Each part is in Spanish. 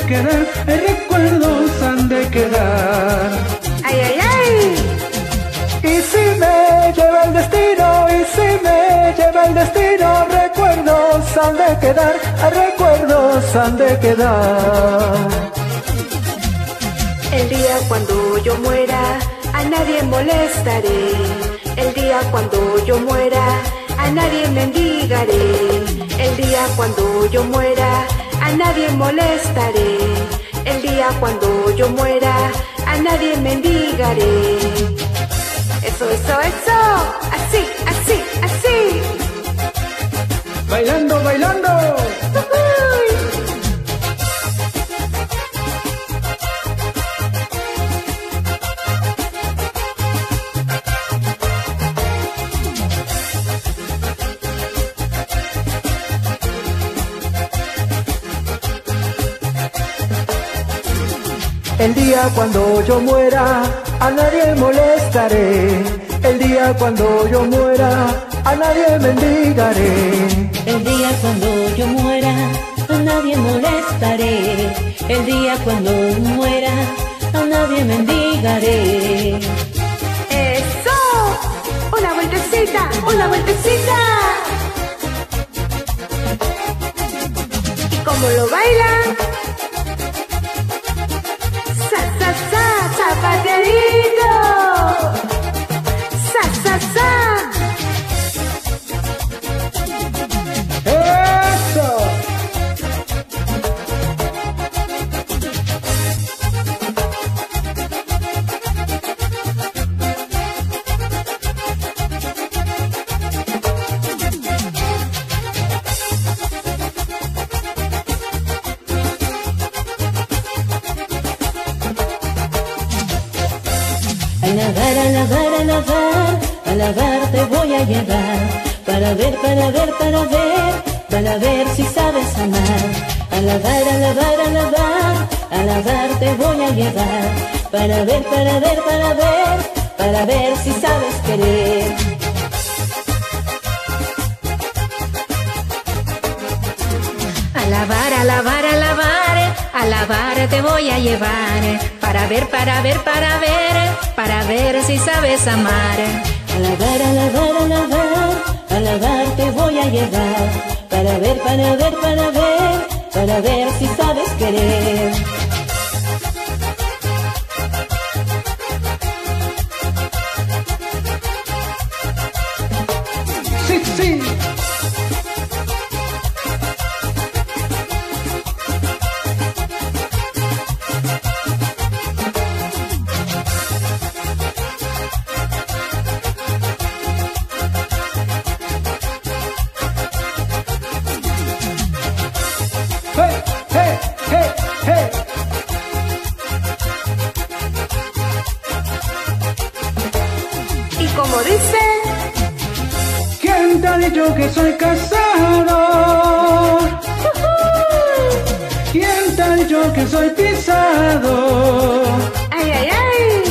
quedar, recuerdos han de quedar. ¡Ay, ay, ay! Y si me lleva el destino, y si me lleva el destino, recuerdos han de quedar, recuerdos han de quedar. El día cuando yo muera, a nadie molestaré. El día cuando yo muera, a nadie mendigaré. El día cuando yo muera, a nadie molestaré. El día cuando yo muera, a nadie mendigaré. Eso, eso, eso. Así, así, así. Bailando, bailando. ¡Uy! El día cuando yo muera, a nadie molestaré. El día cuando yo muera, a nadie mendigaré. El día cuando yo muera, a nadie molestaré. El día cuando muera, a nadie mendigaré. ¡Eso! ¡Una vueltecita! ¡Una vueltecita! ¿Y cómo lo bailan? ¡Sa, sa, sa! ¡Zapateadito! ¡Sa, sa, sa! ¡Eso! A lavar te voy a llevar. Para ver, para ver, para ver, para ver si sabes amar. A lavar, a lavar, a lavar, a lavar te voy a llevar. Para ver, para ver, para ver, para ver si sabes querer. A lavar, a lavar, a lavar, a lavar te voy a llevar. Para ver, para ver, para ver, para ver si sabes amar. A lavar, a lavar, a lavar, a lavar te voy a llevar. Para ver, para ver, para ver, para ver si sabes querer. Sí, sí. Hey, hey, hey, hey. ¿Y como dice? ¿Quién te ha dicho que soy casado? ¿Quién te ha dicho que soy pisado? ¡Ay, ay, ay!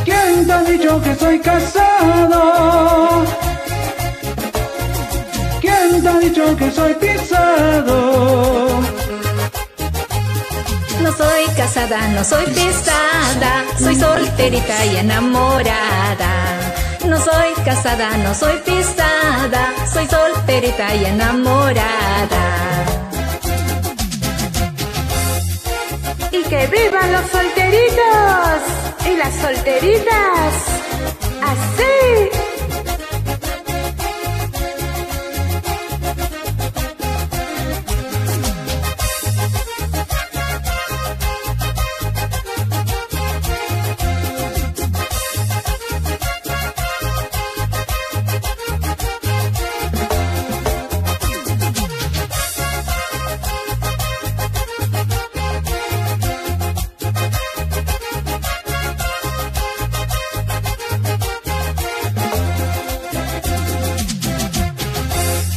¿Quién te ha dicho que soy casado? ¿Quién te ha dicho que soy pisado? No soy casada, no soy pisada, soy solterita y enamorada. No soy casada, no soy pisada, soy solterita y enamorada. ¡Y que vivan los solteritos! ¡Y las solteritas! ¡Así!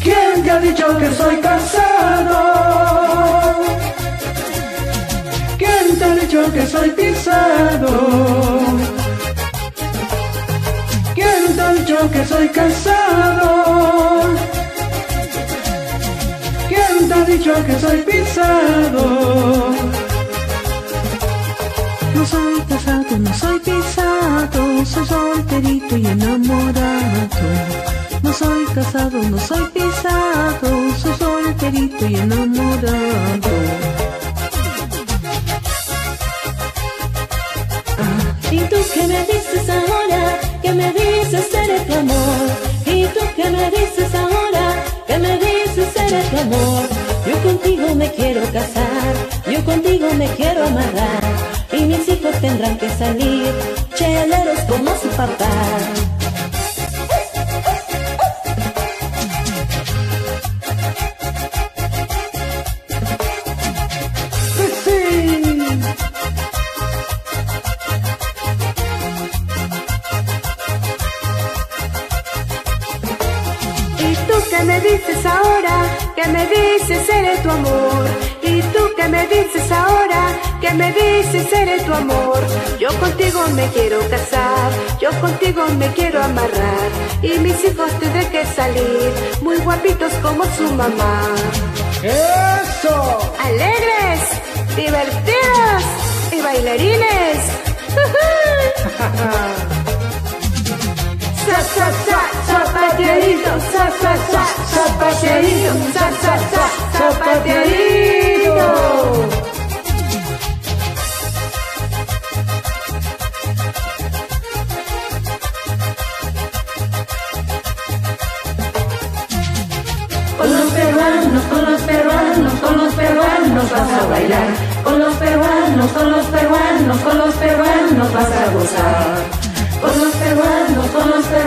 ¿Quién te ha dicho que soy casado? ¿Quién te ha dicho que soy pisado? ¿Quién te ha dicho que soy casado? ¿Quién te ha dicho que soy pisado? soy solterito y enamorado. No soy casado, no soy pisado, soy solterito y enamorado. ¿Y tú qué me dices ahora? ¿Qué me dices seré tu amor? ¿Y tú qué me dices ahora? ¿Qué me dices seré tu amor? Yo contigo me quiero casar, yo contigo me quiero amarrar, y mis hijos tendrán que salir cheleros como su papá. ¿Qué me dices ahora? ¿Qué me dices seré tu amor? ¿Y tú qué me dices ahora? ¿Qué me dices seré tu amor? Yo contigo me quiero casar, yo contigo me quiero amarrar, y mis hijos tendré que salir muy guapitos como su mamá. ¡Eso! Alegres, divertidos y bailarines. Sa, sa, sa, zapateadito, sa, sa, sa, zapateadito, sa, sa, sa, zapateadito. Con los peruanos, con los peruanos, con los peruanos vas a bailar. Con los peruanos, con los peruanos, con los peruanos vas a gozar. Con los peruanos, con los peruanos.